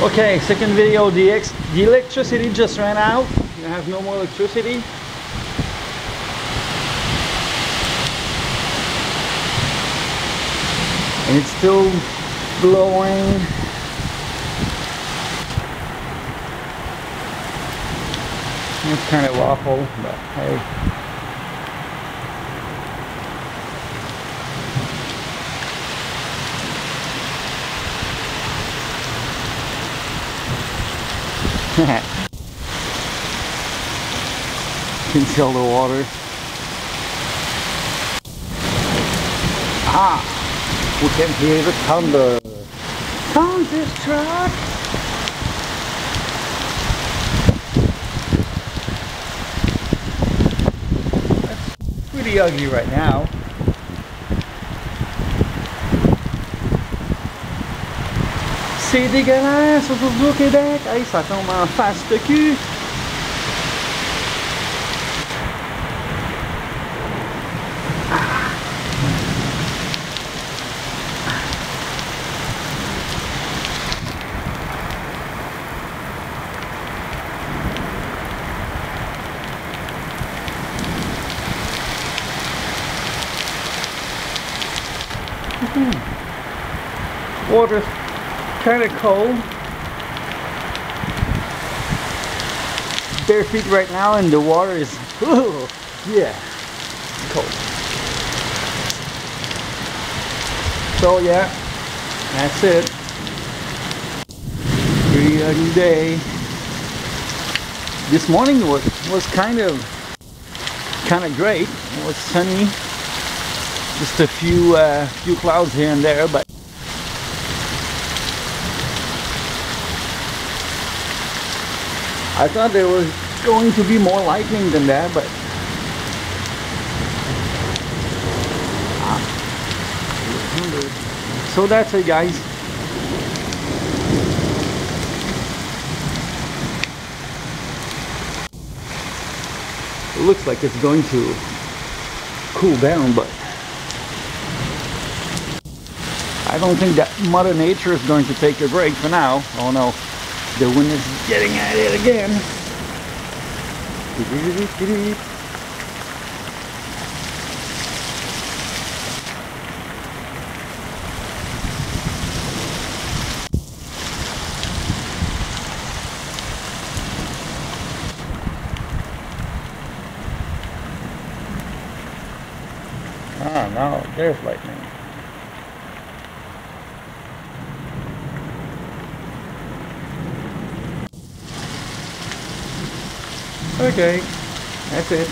Okay, second video. The electricity just ran out. You have no more electricity. And it's still blowing. It's kind of awful, but hey. Can feel the water. Ah, we can hear the thunder. Thunderstruck. That's pretty ugly right now. C'est dégueulasse aujourd'hui au Québec. Hey, ça tombe en face de cul. Water's kind of cold. Bare feet right now, and the water is, ooh, yeah, cold. So yeah, that's it. Pretty ugly day. This morning was kind of great. It was sunny. Just a few clouds here and there, but I thought there was going to be more lightning than that, but so that's it, guys. It looks like it's going to cool down, but I don't think that Mother Nature is going to take a break for now. Oh no, the wind is getting at it again. Ah, now there's lightning. Okay, that's it.